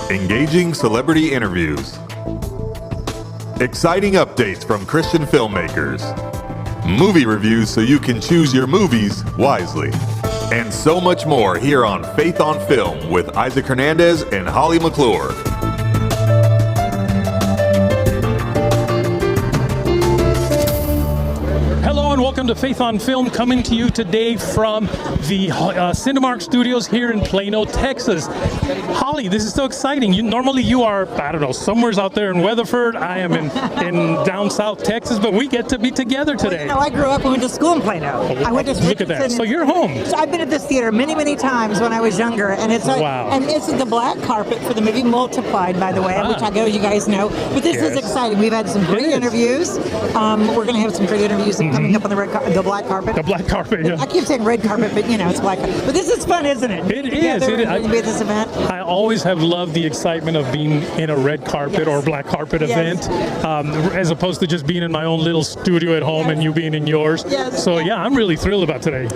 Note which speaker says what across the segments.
Speaker 1: engaging celebrity interviews, exciting updates from Christian filmmakers, movie reviews so you can choose your movies wisely, and so much more here on Faith on Film with Isaac Hernandez and Holly McClure.
Speaker 2: Welcome to Faith on Film, coming to you today from the Cinemark Studios here in Plano, Texas. Holly, this is so exciting. Normally you are, I don't know, somewhere's out there in Weatherford. I am in down south Texas, but we get to be together today.
Speaker 3: Well, I grew up and went to school in Plano. I went to
Speaker 2: Look at that. So you're home.
Speaker 3: So I've been at this theater many times when I was younger, and it's
Speaker 2: wow.
Speaker 3: And it's the black carpet for the movie MULTIPlIED, by the way, which I know you guys know. But this is exciting. We've had some great interviews. We're going to have some great interviews coming up on the black carpet.
Speaker 2: The black carpet, yeah.
Speaker 3: I keep saying red carpet, but it's black carpet. But this is fun, isn't it?
Speaker 2: It is.
Speaker 3: Be at this event.
Speaker 2: I always have loved the excitement of being in a red carpet or black carpet event, as opposed to just being in my own little studio at home and you being in yours. So yeah, I'm really thrilled about today.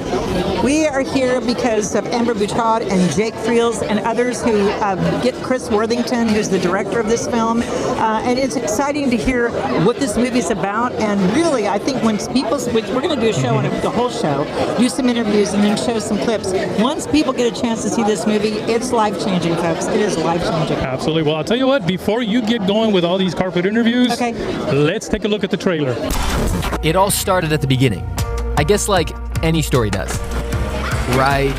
Speaker 3: We are here because of Amber Butaud and Jake Friels and others who get Chris Worthington, who's the director of this film. And it's exciting to hear what this movie's about. And really, I think when we're going to do a show on the whole show, do some interviews, and then show some clips. Once people get a chance to see this movie, it's life-changing, folks. It is life-changing.
Speaker 2: Absolutely. Well, I'll tell you what, before you get going with all these carpet interviews, let's take a look at the trailer.
Speaker 4: It all started at the beginning. I guess like any story does. Right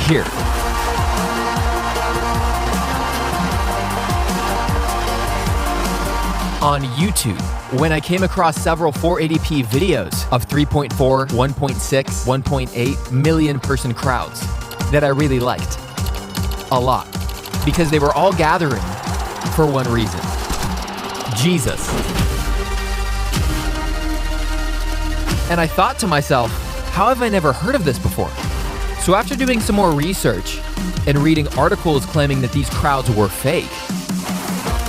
Speaker 4: here. On YouTube, when I came across several 480p videos of 3.4, 1.6, 1.8 million person crowds that I really liked a lot, because they were all gathering for one reason: Jesus. And I thought to myself, how have I never heard of this before? So after doing some more research and reading articles claiming that these crowds were fake,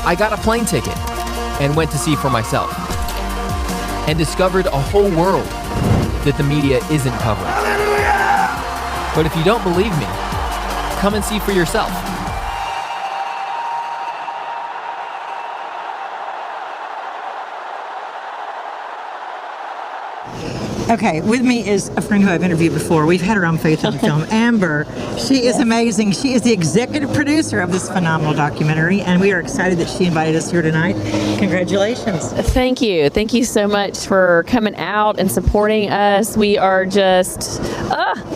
Speaker 4: I got a plane ticket and went to see for myself, and discovered a whole world that the media isn't covering. But if you don't believe me, come and see for yourself.
Speaker 3: Okay, with me is a friend who I've interviewed before. We've had her on Faith on Film, Amber. She is amazing. She is the executive producer of this phenomenal documentary, and we are excited that she invited us here tonight. Congratulations.
Speaker 5: Thank you. Thank you so much for coming out and supporting us. We are just,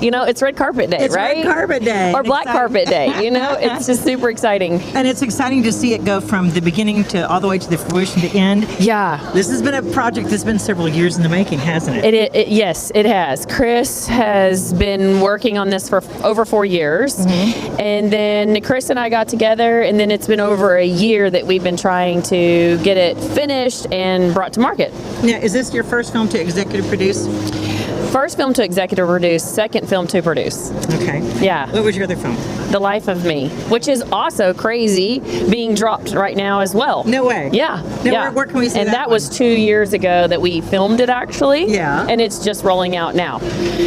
Speaker 5: it's red carpet day, right?
Speaker 3: It's red carpet day.
Speaker 5: Or black carpet day, it's just super exciting.
Speaker 3: And it's exciting to see it go from the beginning to all the way to the fruition to end.
Speaker 5: Yeah.
Speaker 3: This has been a project that's been several years in the making, hasn't it?
Speaker 5: Yes, it has. Chris has been working on this for over 4 years. And then Chris and I got together, and then it's been over a year that we've been trying to get it finished and brought to market.
Speaker 3: Now, is this your first film to executive produce?
Speaker 5: First film to executive produce, second film to produce.
Speaker 3: Okay.
Speaker 5: Yeah.
Speaker 3: What was your other film?
Speaker 5: The Life of Me, which is also crazy, being dropped right now as well.
Speaker 3: No way.
Speaker 5: Yeah.
Speaker 3: Now, where can we see
Speaker 5: and
Speaker 3: that
Speaker 5: one? Was 2 years ago that we filmed it, actually.
Speaker 3: Yeah.
Speaker 5: And it's just rolling out now.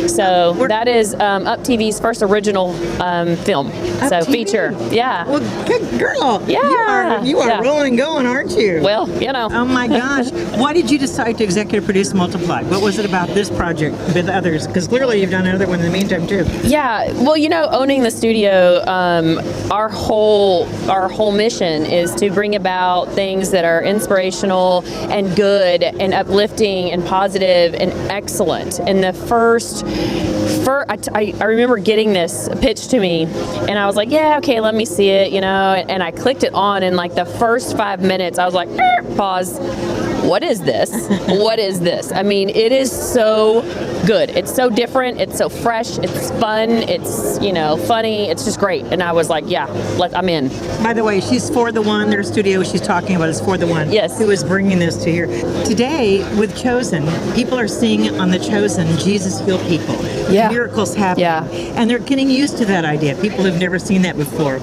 Speaker 5: So that is Up TV's first original film.
Speaker 3: Up TV?
Speaker 5: Feature. Yeah.
Speaker 3: Well, good girl.
Speaker 5: Yeah.
Speaker 3: You are rolling going, aren't you?
Speaker 5: Well,
Speaker 3: Oh my gosh. Why did you decide to executive produce MULTIPlIED? What was it about this project with others? Because clearly you've done another one in the meantime too.
Speaker 5: Yeah. Well, owning the studio, our whole mission is to bring about things that are inspirational and good and uplifting and positive and excellent. And the first I remember getting this pitched to me, and I was like, yeah, okay, let me see it, and I clicked it on, and like the first 5 minutes, I was like, pause. What is this? What is this? I mean, it is so good. It's so different. It's so fresh. It's fun. It's, funny. It's just great. And I was like, yeah, I'm in.
Speaker 3: By the way, she's For the One. Their studio she's talking about is For the One.
Speaker 5: Yes.
Speaker 3: Who is bringing this to here. Today, with Chosen, people are seeing on The Chosen, Jesus heal people.
Speaker 5: Yeah.
Speaker 3: Miracles happen.
Speaker 5: Yeah.
Speaker 3: And they're getting used to that idea. People who've never seen that before.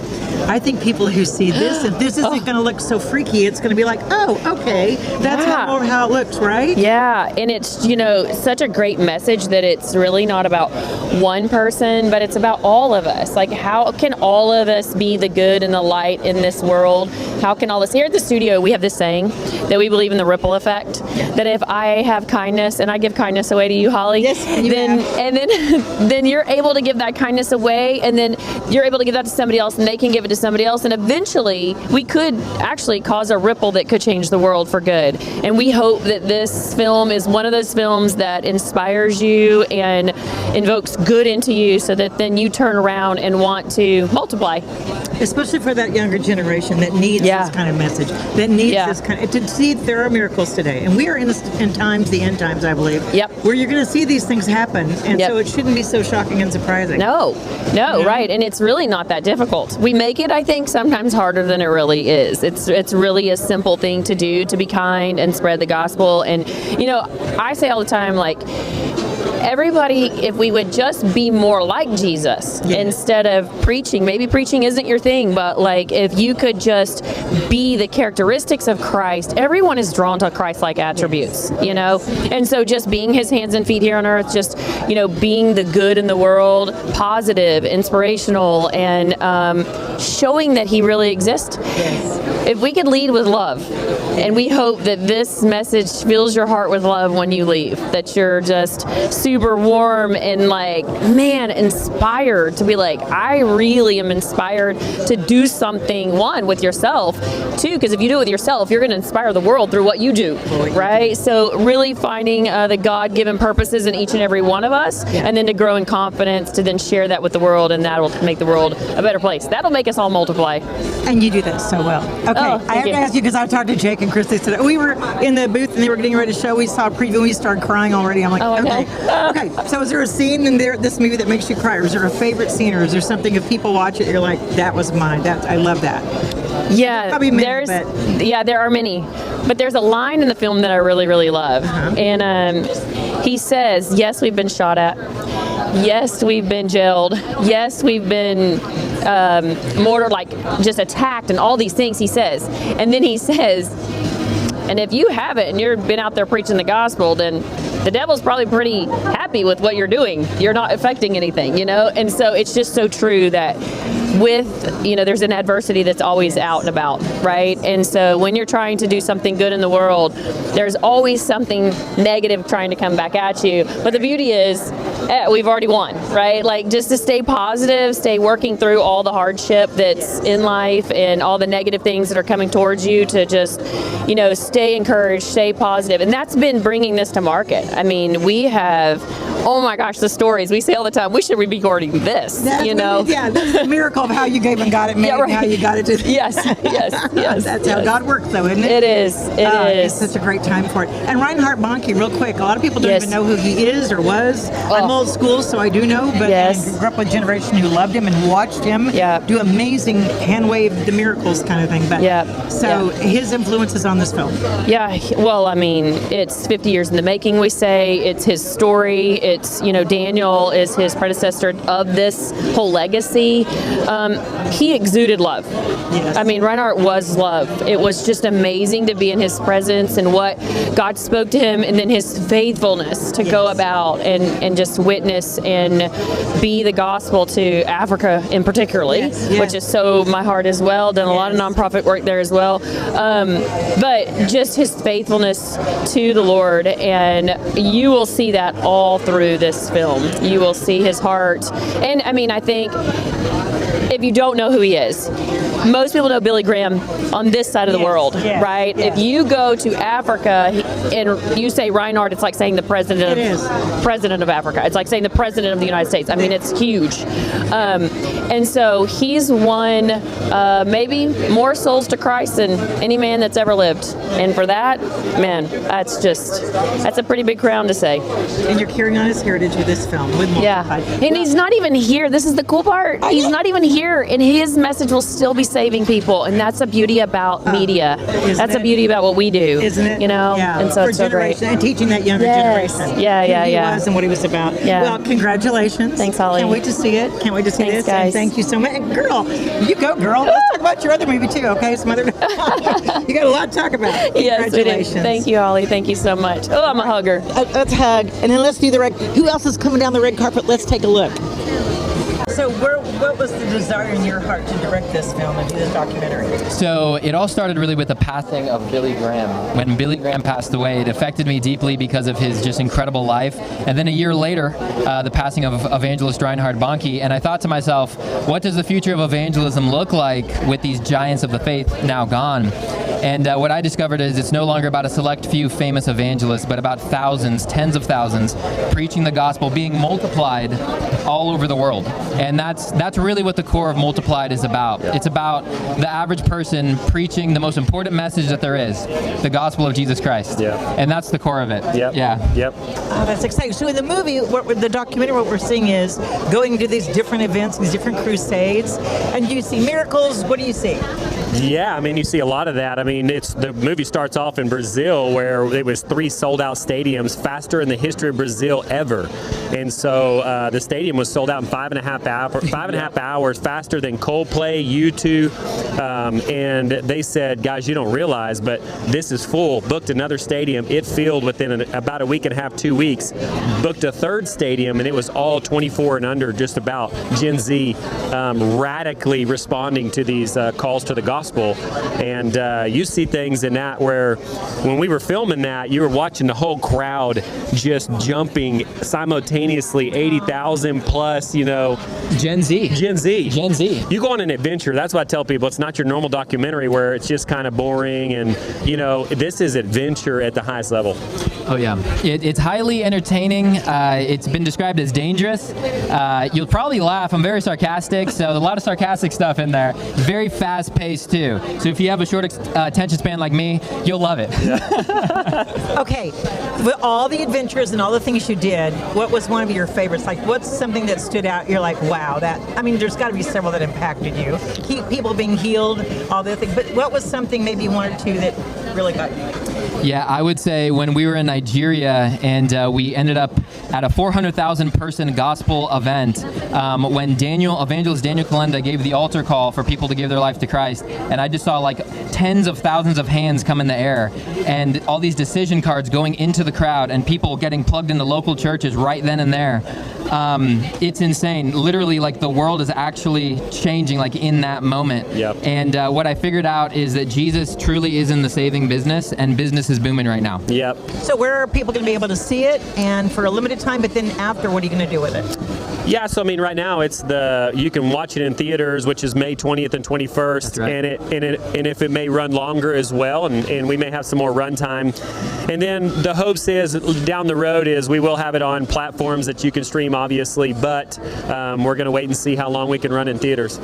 Speaker 3: I think people who see this, if this isn't going to look so freaky, it's going to be like, oh, okay, that's how it looks, right?
Speaker 5: Yeah, and it's, such a great message message that it's really not about one person, but it's about all of us. Like, how can all of us be the good and the light in this world? How can all of us, here at the studio, we have this saying that we believe in the ripple effect, that if I have kindness and I give kindness away to you, Holly, then you're able to give that kindness away, and then you're able to give that to somebody else, and they can give it to somebody else, and eventually we could actually cause a ripple that could change the world for good. And we hope that this film is one of those films that inspires you and invokes good into you, so that then you turn around and want to multiply.
Speaker 3: Especially for that younger generation that needs this kind of message, that needs this kind of, to see there are miracles today. And we are in times, the end times, I believe, where you're going to see these things happen. And so it shouldn't be so shocking and surprising.
Speaker 5: No, right. And it's really not that difficult. We make it, I think, sometimes harder than it really is. It's really a simple thing to do, to be kind and spread the gospel. And, you know, I say all the time, like, everybody, if we would just be more like Jesus instead of preaching, maybe preaching isn't your thing, but like if you could just be the characteristics of Christ, everyone is drawn to Christ-like attributes, you know? And so just being his hands and feet here on earth, just, you know, being the good in the world, positive, inspirational, and showing that he really exists. If we could lead with love, and we hope that this message fills your heart with love when you leave, that you're just super warm and like, man, inspired to be like, I really am inspired to do something, one, with yourself, two, because if you do it with yourself, you're going to inspire the world through what you do, right? So really finding the God-given purposes in each and every one of us, and then to grow in confidence, to then share that with the world, and that will make the world a better place. That'll make us all multiply.
Speaker 3: And you do that so well. Okay, I have to ask you, because I talked to Jake and Chris today. We were in the booth and they were getting ready to show. We saw a preview and we started crying already. I'm like, okay. So is there a scene in this movie that makes you cry? Or is there a favorite scene, or is there something, if people watch it, you're like, that was mine. I love that.
Speaker 5: Yeah, there are many. But there's a line in the film that I really, really love. And he says, yes, we've been shot at. Yes, we've been jailed. Yes, we've been mortared, like just attacked and all these things, he says. And then he says, and if you haven't and you've been out there preaching the gospel, then the devil's probably pretty happy with what you're doing. You're not affecting anything, you know? And so it's just so true that with, you know, there's an adversity that's always out and about, right? And so when you're trying to do something good in the world, there's always something negative trying to come back at you. But the beauty is, we've already won, right? Like, just to stay positive, stay working through all the hardship that's in life and all the negative things that are coming towards you, to just, you know, stay encouraged, stay positive. And that's been bringing this to market. I mean, we have, oh my gosh, the stories we say all the time. We should be recording this, you know?
Speaker 3: That's the miracle of how you gave and got it made, and how you got it to.
Speaker 5: Yes.
Speaker 3: That's how God works, though, isn't it?
Speaker 5: It is.
Speaker 3: It's such a great time for it. And Reinhard Bonnke, real quick, a lot of people don't even know who he is or was. I'm old school, so I do know, but I grew up with a generation who loved him and watched him do amazing hand wave the miracles kind of thing. But so his influences on this film.
Speaker 5: Yeah, well, I mean, it's 50 years in the making, we say. It's his story. It's, you know, Daniel is his predecessor of this whole legacy. He exuded love. I mean, Reinhard was love. It was just amazing to be in his presence and what God spoke to him, and then his faithfulness to go about and just witness and be the gospel to Africa in particularly, which is so my heart as well. Done a lot of nonprofit work there as well. But just his faithfulness to the Lord, and you will see that all through this film. You will see his heart. And I mean, I think if you don't know who he is, most people know Billy Graham on this side of the world, right? If you go to Africa and you say Reinhard, it's like saying the president of Africa. It's like saying the president of the United States. I mean, it's huge. And so he's won maybe more souls to Christ than any man that's ever lived. And for that, man, that's a pretty big crown to say.
Speaker 3: And you're carrying on his heritage with this film, with MULTIPlIED.
Speaker 5: And he's not even here. This is the cool part. He's not even here year, and his message will still be saving people, and that's the beauty about media. That's the beauty about what we do,
Speaker 3: isn't it?
Speaker 5: You know,
Speaker 3: Yeah.
Speaker 5: and so
Speaker 3: For
Speaker 5: it's so great.
Speaker 3: and teaching that younger generation.
Speaker 5: Yeah,
Speaker 3: who
Speaker 5: yeah,
Speaker 3: he
Speaker 5: yeah.
Speaker 3: was and what he was about.
Speaker 5: Yeah.
Speaker 3: Well, congratulations.
Speaker 5: Thanks, Holly.
Speaker 3: Can't wait to see it. Can't wait to see
Speaker 5: Thanks,
Speaker 3: this.
Speaker 5: guys.
Speaker 3: And thank you so much. And girl, you go, girl. Let's talk about your other movie too, okay? Some other. You got a lot to talk about.
Speaker 5: Yes, we do.
Speaker 3: Congratulations.
Speaker 5: Thank you, Holly. Thank you so much. Oh, I'm a hugger.
Speaker 3: Let's hug, and then let's do the red. Who else is coming down the red carpet? Let's take a look. So, what was the desire in your heart to direct this film and do this documentary?
Speaker 4: So it all started really with the passing of Billy Graham. When Billy Graham passed away, it affected me deeply because of his just incredible life. And then a year later, the passing of evangelist Reinhard Bonnke. And I thought to myself, what does the future of evangelism look like with these giants of the faith now gone? And what I discovered is it's no longer about a select few famous evangelists, but about thousands, tens of thousands, preaching the gospel, being multiplied all over the world. And that's really what the core of MULTIPlIED is about. It's about the average person preaching the most important message that there is, the gospel of Jesus Christ.
Speaker 6: Yeah.
Speaker 4: And that's the core of it.
Speaker 6: Yep.
Speaker 4: Yeah.
Speaker 6: Yep.
Speaker 3: Oh, that's exciting. So in the movie, the documentary, what we're seeing is going to these different events, these different crusades, and you see miracles. What do you see?
Speaker 6: Yeah, I mean, you see a lot of that. I mean, the movie starts off in Brazil, where it was 3 sold-out stadiums, faster in the history of Brazil ever. And so the stadium was sold out in 5.5 hours, faster than Coldplay, U2. And they said, guys, you don't realize, but this is full. Booked another stadium. It filled within about a week and a half, 2 weeks. Booked a third stadium, and it was all 24 and under, just about Gen Z, radically responding to these calls to the gospel. And you see things in that where when we were filming that, you were watching the whole crowd just jumping simultaneously, 80,000 plus, you know.
Speaker 4: Gen Z.
Speaker 6: You go on an adventure. That's what I tell people. It's not your normal documentary where it's just kind of boring, and you know, this is adventure at the highest level.
Speaker 4: Oh yeah, it's highly entertaining. It's been described as dangerous. You'll probably laugh. I'm very sarcastic, so a lot of sarcastic stuff in there. Very fast-paced too. So if you have a short attention span like me, you'll love it.
Speaker 3: Okay, with all the adventures and all the things you did, what was one of your favorites? Like, what's something that stood out? You're like, wow, that. I mean, there's got to be several that impacted you. People being healed, all the things. But what was something, maybe one or two, that really got you?
Speaker 4: Yeah, I would say when we were in Nigeria and we ended up at a 400,000 person gospel event when evangelist Daniel Kolenda gave the altar call for people to give their life to Christ, and I just saw like tens of thousands of hands come in the air and all these decision cards going into the crowd and people getting plugged into local churches right then and there. It's insane. Literally, like, the world is actually changing, like, in that moment.
Speaker 6: Yep.
Speaker 4: And what I figured out is that Jesus truly is in the saving business, and business is booming right now.
Speaker 6: Yep.
Speaker 3: So where are people going to be able to see it, and for a limited time, but then after, what are you going to do with it?
Speaker 6: Yeah, so I mean, right now you can watch it in theaters, which is May 20th and 21st,
Speaker 4: That's right.
Speaker 6: and if it may run longer as well, and we may have some more run time. And then the hopes is down the road is we will have it on platforms that you can stream, obviously, but we're going to wait and see how long we can run in theaters.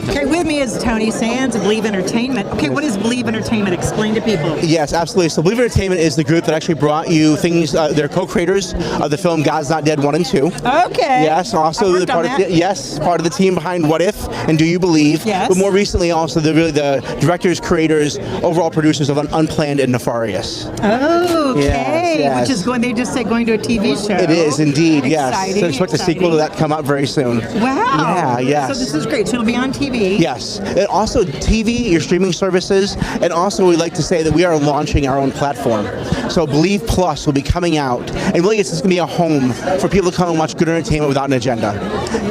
Speaker 3: Okay, with me is Tony Sands of Believe Entertainment. Okay, what is Believe Entertainment? Explain to people.
Speaker 7: Yes, absolutely. So Believe Entertainment is the group that actually brought you things. They're co-creators of the film God's Not Dead 1 and 2.
Speaker 3: Okay.
Speaker 7: Yes, also
Speaker 3: I've worked on that.
Speaker 7: part of the team behind What If and Do You Believe.
Speaker 3: Yes.
Speaker 7: But more recently, also the directors, creators, overall producers of Unplanned and Nefarious.
Speaker 3: Okay.
Speaker 7: Yes.
Speaker 3: Which is they just said going to a TV show.
Speaker 7: It is indeed, yes.
Speaker 3: Exciting,
Speaker 7: So expect a sequel to that come out very soon.
Speaker 3: Wow.
Speaker 7: Yeah, yes.
Speaker 3: So this is great. So it'll be on TV.
Speaker 7: Yes, and also TV, your streaming services, and also we like to say that we are launching our own platform. So Believe Plus will be coming out, and really it's just going to be a home for people to come and watch good entertainment without an agenda.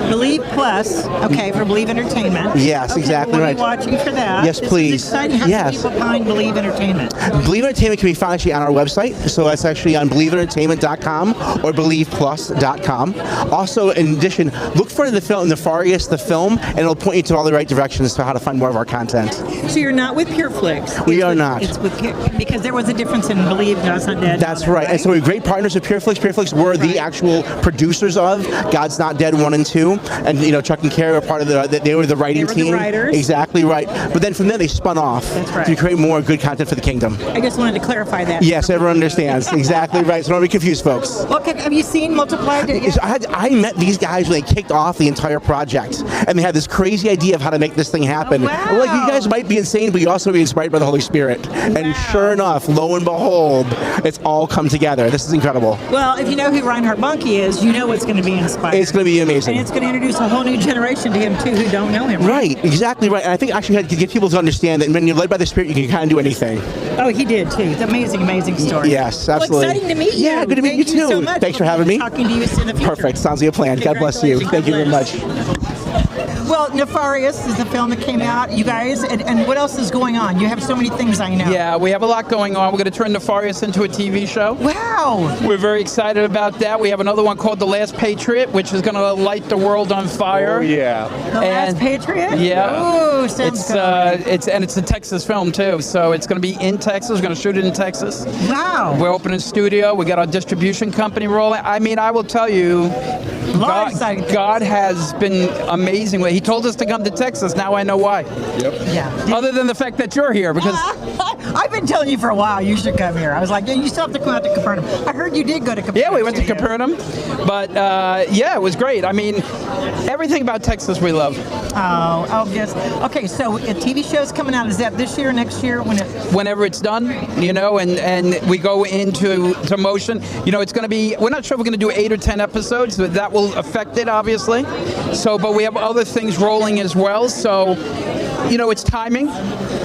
Speaker 3: Believe Plus, okay, for Believe Entertainment.
Speaker 7: Yes,
Speaker 3: okay,
Speaker 7: exactly
Speaker 3: we'll
Speaker 7: right.
Speaker 3: Be watching for that.
Speaker 7: Yes,
Speaker 3: this
Speaker 7: please.
Speaker 3: Is exciting. How
Speaker 7: yes.
Speaker 3: can people find Believe Entertainment?
Speaker 7: Believe Entertainment can be found actually on our website, so that's actually on BelieveEntertainment.com or BelievePlus.com. Also, in addition, look for the film Nefarious, the film, and it'll point you to all the right directions to how to find more of our content.
Speaker 3: So you're not with PureFlix.
Speaker 7: We are not.
Speaker 3: It's with because there was a difference in Believe God's Not Dead.
Speaker 7: That's right. And so we're great partners with PureFlix. PureFlix were the actual producers of God's Not Dead MULTIPLIED 1 and 2, and Chuck and Carrie were part of they were the writing
Speaker 3: They were the
Speaker 7: team.
Speaker 3: writers.
Speaker 7: Exactly right. But then from there they spun off
Speaker 3: That's right.
Speaker 7: to create more good content for the kingdom.
Speaker 3: I just wanted to clarify that.
Speaker 7: Yes, everyone understands. Exactly right. So don't be confused, folks.
Speaker 3: Okay, have you seen Multiplied?
Speaker 7: So I met these guys when they kicked off the entire project, and they had this crazy idea of how to make this thing happen.
Speaker 3: Oh, wow.
Speaker 7: I'm like, you guys might be insane, but you also be inspired by the Holy Spirit. And sure enough, lo and behold, it's all come together. This is incredible.
Speaker 3: Well, if you know who Reinhard Bonnke is, you know it's going to be inspired.
Speaker 7: It's going to be amazing.
Speaker 3: And it's going to introduce a whole new generation to him, too, who don't know him.
Speaker 7: Right, exactly right. And I think actually had to get people to understand that when you're led by the Spirit, you can kind of do anything.
Speaker 3: Oh, he did, too. It's amazing, amazing story.
Speaker 7: Yes, absolutely.
Speaker 3: Well, exciting to meet you.
Speaker 7: Yeah, good to meet you,
Speaker 3: Thank you
Speaker 7: too.
Speaker 3: so much.
Speaker 7: Thanks for having me.
Speaker 3: Talking to you in the future.
Speaker 7: Perfect. Sounds like a plan. God bless you. Thank you very much.
Speaker 3: Well, Nefarious is the film that came out, you guys, and what else is going on? You have so many things I know.
Speaker 8: Yeah, we have a lot going on. We're going to turn Nefarious into a TV show.
Speaker 3: Wow.
Speaker 8: We're very excited about that. We have another one called The Last Patriot, which is going to light the world on fire.
Speaker 7: Oh, yeah.
Speaker 3: The Last Patriot?
Speaker 8: Yeah.
Speaker 3: Oh, sounds good.
Speaker 8: It's a Texas film too, so it's going to be in Texas. We're going to shoot it in Texas.
Speaker 3: Wow.
Speaker 8: We're opening a studio. We got our distribution company rolling. I mean, I will tell you, God has been amazing. He told us to come to Texas. Now I know why.
Speaker 7: Yep.
Speaker 3: Yeah.
Speaker 8: Other than the fact that you're here, because
Speaker 3: I've been telling you for a while you should come here. I was like, yeah, you still have to come out to Capernaum. I heard you did go to Capernaum.
Speaker 8: yeah, we went to Capernaum, but yeah, it was great. I mean, everything about Texas we love.
Speaker 3: Oh, yes. Okay, so a TV show's coming out. Is that this year, next year?
Speaker 8: Whenever it's done, and we go into motion. It's going to be, we're not sure if we're going to do 8 or 10 episodes, but that will affect it, obviously. So, but we have other things rolling as well. So, it's timing,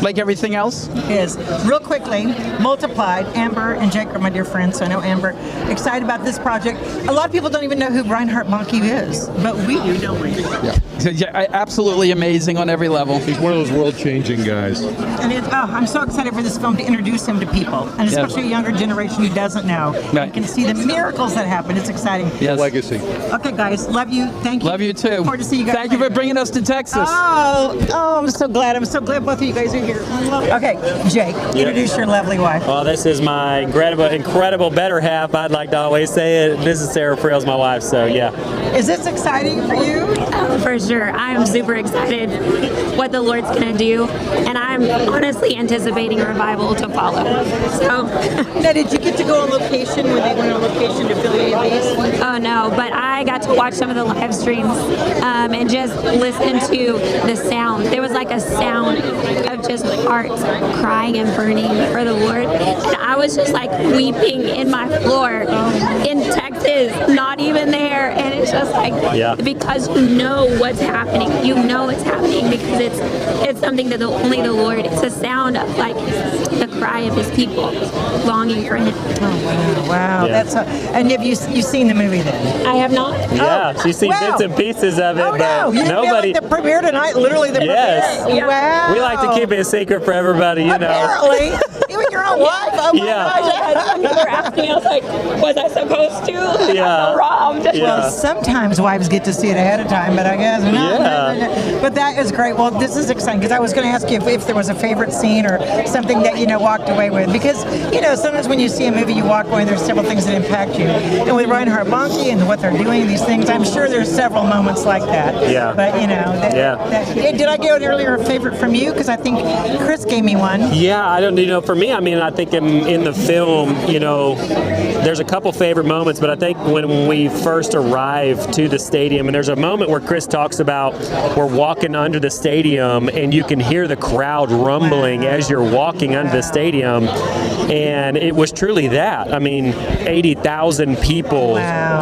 Speaker 8: like everything else.
Speaker 3: Is real quickly, Multiplied. Amber and Jake are my dear friends, so I know Amber. Excited about this project. A lot of people don't even know who Reinhard Bonnke is, but we do, don't we?
Speaker 8: Yeah, absolutely amazing on every level.
Speaker 9: He's one of those world-changing guys.
Speaker 3: And I'm so excited for this film to introduce him to people, and especially a younger generation who doesn't know.
Speaker 8: Right.
Speaker 3: You can see the miracles that happen. It's exciting.
Speaker 8: Yes.
Speaker 9: Legacy.
Speaker 3: Okay, guys, love you. Thank you.
Speaker 8: Love you too.
Speaker 3: Look forward to see you guys.
Speaker 8: Thank you for bringing us to Texas.
Speaker 3: Oh, I'm so glad. I'm so glad both of you guys are here. Okay, Jake, introduce your lovely wife.
Speaker 6: Well, this is my incredible better half. I'd like to always say it. This is Sarah Friel's my wife, so yeah.
Speaker 3: Is this exciting for you?
Speaker 10: Oh, for sure. I'm super excited what the Lord's going to do, and I'm honestly anticipating a revival to follow. So,
Speaker 3: Now, did you get to go on location when they went on location to film any of these?
Speaker 10: oh no, but I got to watch some of the live streams and just listen to the sound. There was like a sound of just hearts crying and burning for the Lord, and I was just like weeping in my floor in Texas, not even there, and it's just like because you know what's happening. You know it's happening because it's something that only the Lord. It's a sound of like the cry of His people longing for Him.
Speaker 3: Oh wow!
Speaker 6: Yeah.
Speaker 3: That's and have you seen the movie then?
Speaker 10: I have not.
Speaker 6: Yeah, she's seen
Speaker 3: wow.
Speaker 6: bits and pieces of it,
Speaker 3: Oh no!
Speaker 6: but
Speaker 3: You didn't
Speaker 6: nobody.
Speaker 3: feel like the premiere tonight, literally the
Speaker 6: Yes.
Speaker 3: premiere. Wow!
Speaker 6: We like to keep it a secret for everybody,
Speaker 3: Apparently, even your own wife. Oh my
Speaker 6: Yeah.
Speaker 3: gosh!
Speaker 10: People were asking me, I was like, was I supposed to?
Speaker 6: Yeah.
Speaker 10: Robbed.
Speaker 6: Yeah.
Speaker 3: Well, sometimes wives get to see it ahead of time, but I guess not.
Speaker 6: Yeah.
Speaker 3: But that is great. Well, this is exciting because I was going to ask you if there was a favorite scene or something that walked away with, because sometimes when you see a movie you walk away, there's several things that impact you. And with Reinhard Bonnke and what they're doing, these things, I'm sure there's several moments like that.
Speaker 6: Yeah.
Speaker 3: But did I get an earlier favorite from you? Because I think Chris gave me one.
Speaker 6: Yeah, I don't for me, I mean, I think in the film, there's a couple favorite moments, but I think when we first arrive to the stadium, and there's a moment where Chris talks about we're walking under the stadium and you can hear the crowd rumbling as you're walking under the stadium, and it was truly that. I mean, 80,000 people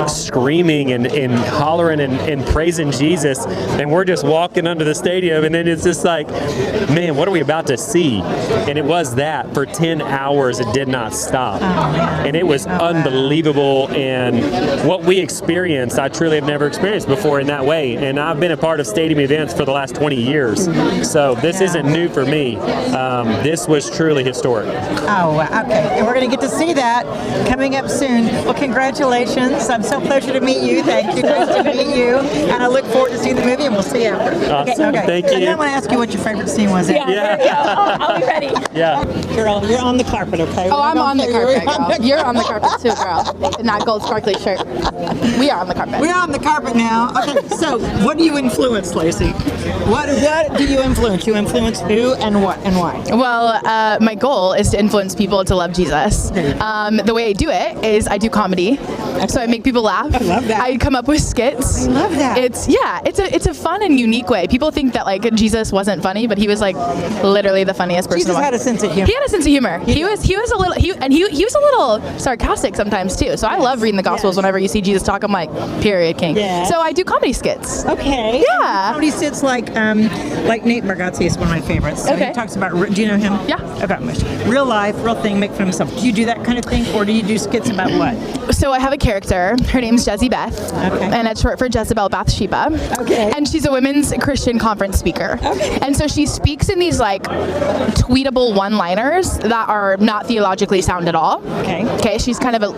Speaker 6: screaming and hollering and praising Jesus, and we're just walking under the stadium, and then it's just like, man, what are we about to see? And it was that for 10 hours. It did not stop, and it was unbelievable. And what we experienced, I truly have never experienced before in that way. And I've been a part of stadium events for the last 20 years, so this isn't new for me. This was truly historic.
Speaker 3: Oh, okay. And we're going to get to see that coming up soon. Well, congratulations. I'm so pleasure to meet you. Thank you. Nice to meet you. And I look forward to seeing the movie, and we'll see you after.
Speaker 6: Awesome.
Speaker 3: Okay.
Speaker 6: Thank you.
Speaker 3: And then I want to ask you what your favorite scene was.
Speaker 10: Yeah, there we go. I'll be ready.
Speaker 6: Yeah.
Speaker 3: Girl, on the carpet, okay?
Speaker 11: Oh, I'm on the carpet, girl. You're on the carpet too, girl. In that gold sparkly shirt. We are on the carpet.
Speaker 3: We're on the carpet now. Okay, so what do you influence, Lacey? What do you influence? You influence who and what and why?
Speaker 11: Well, my goal is to influence people to love Jesus. The way I do it is I do comedy. So I make people laugh. I
Speaker 3: love that.
Speaker 11: I come up with skits.
Speaker 3: I love that.
Speaker 11: It's a fun and unique way. People think that like Jesus wasn't funny, but he was like literally the funniest person.
Speaker 3: Jesus had a sense of humor.
Speaker 11: He had a sense of humor. He was a little he was a little sarcastic sometimes too. So I love reading the Gospels. Whenever you see Jesus talk, I'm like, period, king.
Speaker 3: Yes.
Speaker 11: So I do comedy skits.
Speaker 3: Okay.
Speaker 11: Yeah.
Speaker 3: Comedy skits like Nate Bargatze is one of my favorites. So
Speaker 11: Okay.
Speaker 3: He talks about, do you know him?
Speaker 11: Yeah.
Speaker 3: Okay. Real life, real thing, make fun of himself. Do you do that kind of thing, or do you do skits about what?
Speaker 11: So I have a character. Her name's Jezzy Beth.
Speaker 3: Okay.
Speaker 11: And it's short for Jezebel Bathsheba.
Speaker 3: Okay.
Speaker 11: And she's a women's Christian conference speaker.
Speaker 3: Okay.
Speaker 11: And so she speaks in these like tweetable one-liners that are not theologically sound at all.
Speaker 3: Okay.
Speaker 11: Okay. She's kind of a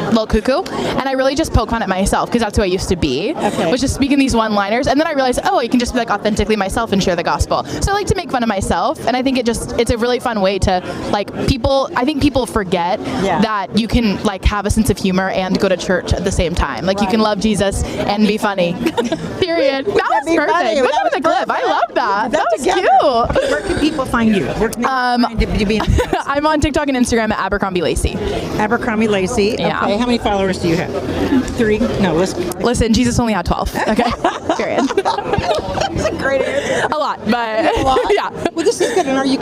Speaker 11: little cuckoo. And I really just poke fun at myself because that's who I used to be.
Speaker 3: Okay.
Speaker 11: Was just speaking these one-liners. And then I realized, oh, you can just be like authentically myself and share the gospel. So I like to make fun of myself. And I think it's a really fun way to like I think people forget that you can like have a sense of humor and go to church at the same time. Like you can love Jesus and be funny. Period. That was perfect. Look at the clip. I love that. That was cute.
Speaker 3: Where can people find you? Where can they find you be
Speaker 11: I'm on TikTok and Instagram at Abercrombie Lacey.
Speaker 3: Abercrombie Lacey.
Speaker 11: Yeah.
Speaker 3: Okay. How many followers do you have? 3? No,
Speaker 11: listen, Jesus only had 12. Okay. Period.
Speaker 3: That's a great answer.
Speaker 11: A lot, but yeah.
Speaker 3: Well, this is good. And are you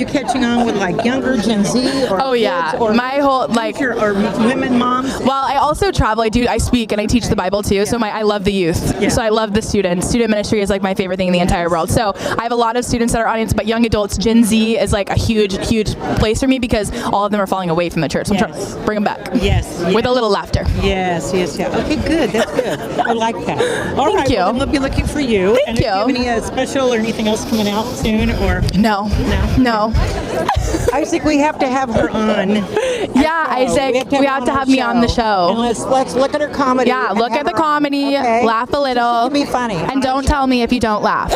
Speaker 3: catching on with like younger Gen Z or kids or
Speaker 11: my whole like
Speaker 3: or women moms?
Speaker 11: Well, I also travel. I speak and I teach the Bible too. So I love the youth.
Speaker 3: Yeah.
Speaker 11: So I love the students. Student ministry is like my favorite thing in the entire world. So I have a lot of students that are audience, but young adults, Gen Z is like a huge place for me because all of them are falling away from the church. So I'm trying to bring them back.
Speaker 3: Yes.
Speaker 11: With a little laughter.
Speaker 3: Yes. Okay, good. That's good. I like that. All right.
Speaker 11: Thank you.
Speaker 3: Well, we'll be looking for you.
Speaker 11: Thank you.
Speaker 3: Do you have any special or anything else coming out soon? Or
Speaker 11: No.
Speaker 3: Isaac, we have to have her on.
Speaker 11: Yeah, Isaac, we have to have me on the show.
Speaker 3: And let's look at her comedy.
Speaker 11: Yeah, look at the comedy, laugh a little.
Speaker 3: Be funny.
Speaker 11: And don't tell me if you don't laugh.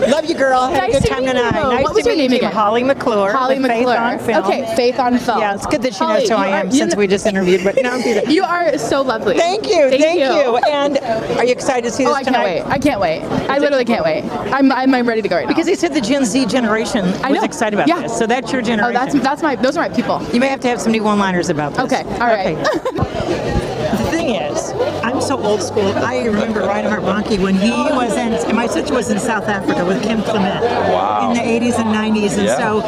Speaker 3: Love you, girl. Have
Speaker 11: Nice
Speaker 3: a good
Speaker 11: to
Speaker 3: time
Speaker 11: meet
Speaker 3: tonight.
Speaker 11: you.
Speaker 3: Nice
Speaker 11: What was
Speaker 3: to
Speaker 11: your
Speaker 3: meet
Speaker 11: name
Speaker 3: you.
Speaker 11: again?
Speaker 3: Holly McClure.
Speaker 11: Holly
Speaker 3: with
Speaker 11: McClure.
Speaker 3: Faith on Film.
Speaker 11: Okay, Faith on Film.
Speaker 3: Yeah, it's good that she
Speaker 11: Holly,
Speaker 3: knows who I am since we just interviewed. But no,
Speaker 11: you are so lovely.
Speaker 3: Thank you. And are you excited to see this tonight?
Speaker 11: I can't wait. I literally can't wait. I'm ready to go right now.
Speaker 3: Because they said the Gen Z generation was excited about this. So that's your generation.
Speaker 11: Those are my people.
Speaker 3: You may have to have some new one-liners about this.
Speaker 11: Okay, all right.
Speaker 3: The thing is, I'm so old school. I remember Reinhard Bonnke when he was my sister was in South Africa with Kim Clement in the 80s and 90s. And so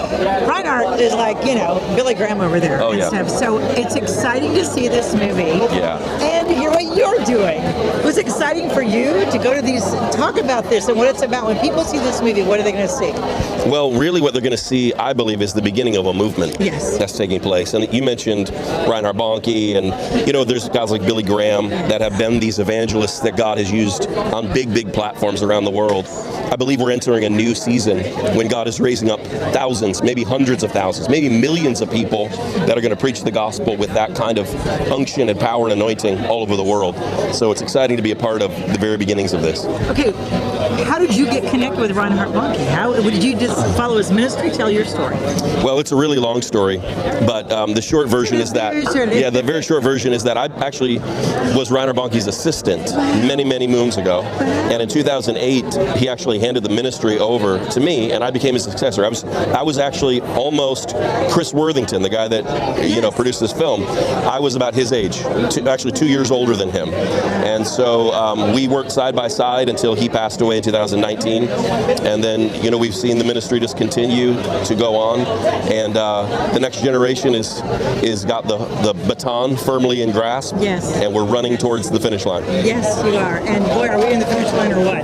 Speaker 3: Reinhard is like, Billy Graham over there and stuff. So it's exciting to see this movie.
Speaker 12: Yeah.
Speaker 3: And hear what you're doing. Was it exciting for you to go to these, talk about this and what it's about? When people see this movie, what are they going to see?
Speaker 12: Well, really what they're going to see, I believe, is the beginning of a movement that's taking place. And you mentioned Reinhard Bonnke, and, there's guys like Billy Graham that have been these evangelists that God has used on big platforms around the world. I believe we're entering a new season when God is raising up thousands, maybe hundreds of thousands, maybe millions of people that are going to preach the gospel with that kind of unction and power and anointing all over the world. So it's exciting to be a part of the very beginnings of this.
Speaker 3: Okay, how did you get connected with Reinhard Bonnke? How did you just follow his ministry? Tell your story.
Speaker 12: Well, it's a really long story, but the short version is that, the very short version is that I actually was Reinhard Bonnke's assistant many moons ago, and in 2008 he actually handed the ministry over to me, and I became his successor. I was actually almost Chris Worthington, the guy that produced this film. I was about his age, actually 2 years older than him, and so we worked side by side until he passed away in 2019, and then we've seen the ministry just continue to go on, and the next generation is got the baton firmly in grasp, and we're running towards the finish line.
Speaker 3: Yes, you are, and boy, are we in the finish line or what?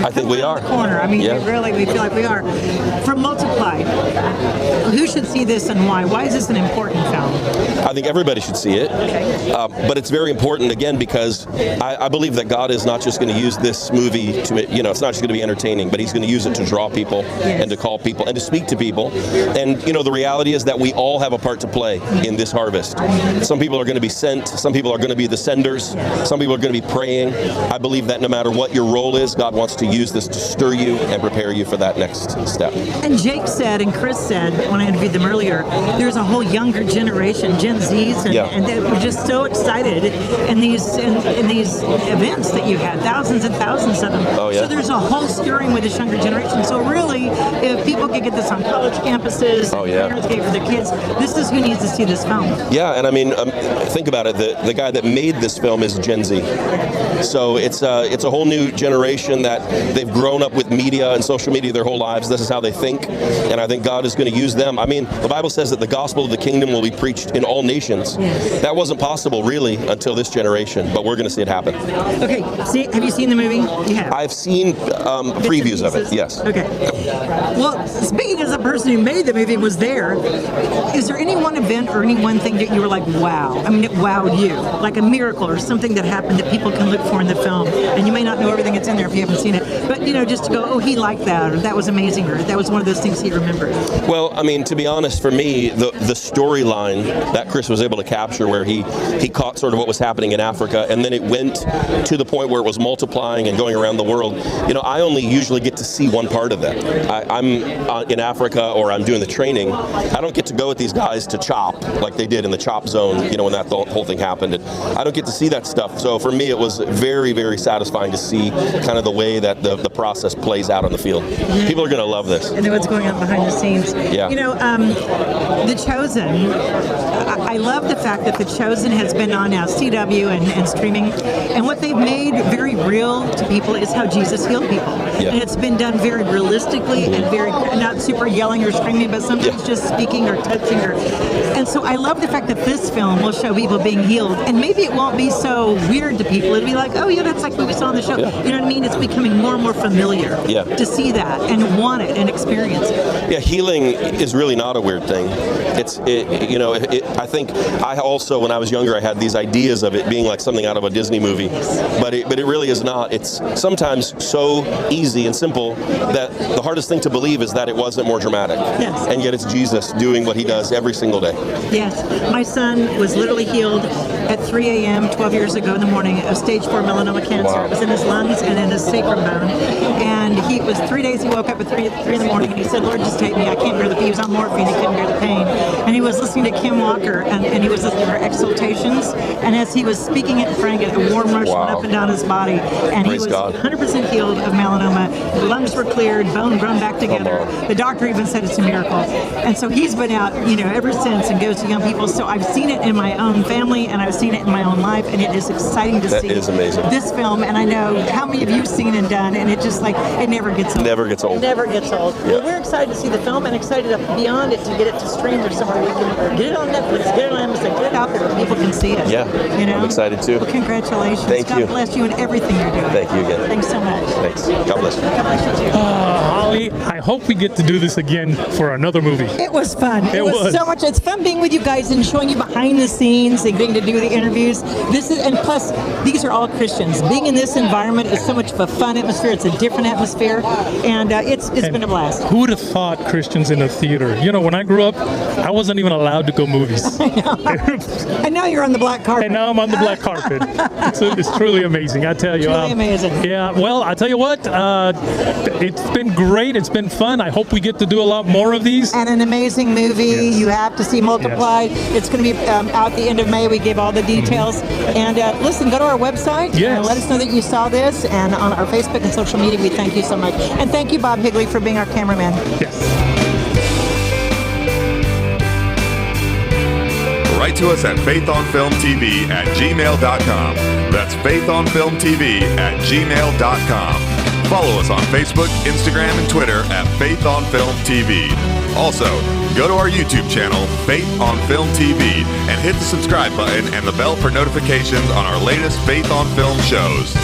Speaker 12: I think we are.
Speaker 3: Corner. I mean, we feel like we are. From MULTIPlIED, who should see this and why? Why is this an important film?
Speaker 12: I think everybody should see it, but it's very important again because I believe that God is not just going to use this movie to, it's not just going to be entertaining, but He's going to use it to draw people and to call people and to speak to people. And, the reality is that we all have a part to play in this harvest. Some people are going to be sent. Some people are going to be the senders. Some people are going to be praying. I believe that no matter what your role is, God wants to use this to stir you and prepare you for that next step.
Speaker 3: And Jake said, and Chris said, when I interviewed them earlier, there's a whole younger generation, Gen Zs, and they were just so excited in these events that you had, thousands and thousands of them.
Speaker 12: Oh, yeah.
Speaker 3: So there's a whole stirring with this younger generation. So really, if people could get this on college campuses, parents get it for their kids, this is who needs to see this film.
Speaker 12: Yeah, and I mean, think about it. The guy that made this film is Gen Z. So it's a whole new generation that they've grown up with media and social media their whole lives. This is how they think, and I think God is going to use them. I mean, the Bible says that the gospel of the kingdom will be preached in all nations. Yes. That wasn't possible really until this generation, but we're going to see it happen.
Speaker 3: Okay, have you seen the movie? You have.
Speaker 12: I've seen previews of it. Yes.
Speaker 3: Okay. Well, speaking as a person who made the movie and was there, is there any one event or any one thing that you were like, wow? I mean, it wowed you, like a miracle or something that happened that people can look for in the film, and you may not know everything that's in there if you haven't seen it, but just to go, oh, he liked that, or that was amazing, or that was one of those things he remembered.
Speaker 12: Well, I mean, to be honest, for me, the storyline that Chris was able to capture, where he caught sort of what was happening in Africa, and then it went to the point where it was multiplying and going around the world. I only usually get to see one part of that. I'm in Africa, or I'm doing the training. I don't get to go with these guys to chop like they did in the chop zone, when that whole thing happened. And I don't get to see that stuff. So for me, it was very, very satisfying to see kind of the way that the process plays out on the field. People are going to love this.
Speaker 3: And then what's going on behind the scenes.
Speaker 12: Yeah.
Speaker 3: The Chosen, I love the fact that The Chosen has been on now CW and streaming, and what they've made very real to people is how Jesus healed people.
Speaker 12: Yeah.
Speaker 3: And it's been done very realistically and very, not super yelling or screaming, but sometimes just speaking or touching and so I love the fact that this film will show people being healed, and maybe it won't be so weird to people. It'll be like, oh yeah, that's like what we saw on the show. You know what I mean? It's becoming more and more familiar to see that and want it and experience it.
Speaker 12: Yeah, healing is really not a weird thing. I think I also, when I was younger, I had these ideas of it being like something out of a Disney movie, but it really is not. It's sometimes so easy and simple that the hardest thing to believe is that it wasn't more dramatic.
Speaker 3: Yes.
Speaker 12: And yet it's Jesus doing what He does every single day.
Speaker 3: Yes. My son was literally healed at 3 a.m. 12 years ago in the morning of stage 4 melanoma cancer.
Speaker 12: Wow.
Speaker 3: It was in his lungs and in his sacrum bone. And he was 3 days, he woke up at 3 in the morning and he said, Lord, just take me. I can't bear the pain. He was on morphine. He couldn't bear the pain. And he was listening to Kim Walker and he was listening to her exaltations. And as he was speaking it and praying it, a warm rush went up and down his body. And
Speaker 12: Praise
Speaker 3: he was
Speaker 12: God.
Speaker 3: 100% healed of melanoma. The lungs were cleared, bone grown back together. The doctor even said it's a miracle. And so he's been out, ever since and goes to young people. So I've seen it in my own family and I've seen it in my own life, and it is exciting to see.
Speaker 12: That is amazing.
Speaker 3: This film, and I know how many of you've seen and done, and it just it never gets old.
Speaker 12: Never gets old.
Speaker 3: Never gets old. Yeah. Well, we're excited to see the film and excited beyond it to get it to stream or somewhere we can get it on Netflix, get it on Amazon, get it out there where people can see it.
Speaker 12: Yeah. I'm excited too.
Speaker 3: Well, congratulations.
Speaker 12: Thank you.
Speaker 3: God bless you and everything you're doing.
Speaker 12: Thank you again.
Speaker 3: Thanks so much.
Speaker 12: Thanks. God bless you.
Speaker 3: God bless you too.
Speaker 2: Holly, I hope we get to do this again for another movie.
Speaker 3: It was fun.
Speaker 2: It was
Speaker 3: so much. It's fun being with you guys and showing you behind the scenes and getting to do the interviews. And plus, these are all Christians. Being in this environment is so much of a fun atmosphere. It's a different atmosphere, and it's been a blast.
Speaker 2: Who would have thought Christians in a theater? When I grew up, I wasn't even allowed to go movies.
Speaker 3: I know. And now you're on the black carpet.
Speaker 2: And now I'm on the black carpet. It's truly amazing, I tell you.
Speaker 3: Truly amazing.
Speaker 2: Yeah, well, I tell you what, it's been great. It's been fun. I hope we get to do a lot more of these.
Speaker 3: And an amazing movie.
Speaker 2: Yes.
Speaker 3: You have to see Multiplied.
Speaker 2: Yes.
Speaker 3: It's going to be out the end of May. We gave all the details. And listen, go to our website.
Speaker 2: Yes.
Speaker 3: And let us know that you saw this. And on our Facebook and social media, we thank you so much. And thank you, Bob Higley, for being our cameraman.
Speaker 2: Yes.
Speaker 1: Write to us at faithonfilmtv@gmail.com. That's faithonfilmtv@gmail.com. Follow us on Facebook, Instagram, and Twitter at Faith on Film TV. Also, go to our YouTube channel, Faith on Film TV, and hit the subscribe button and the bell for notifications on our latest Faith on Film shows.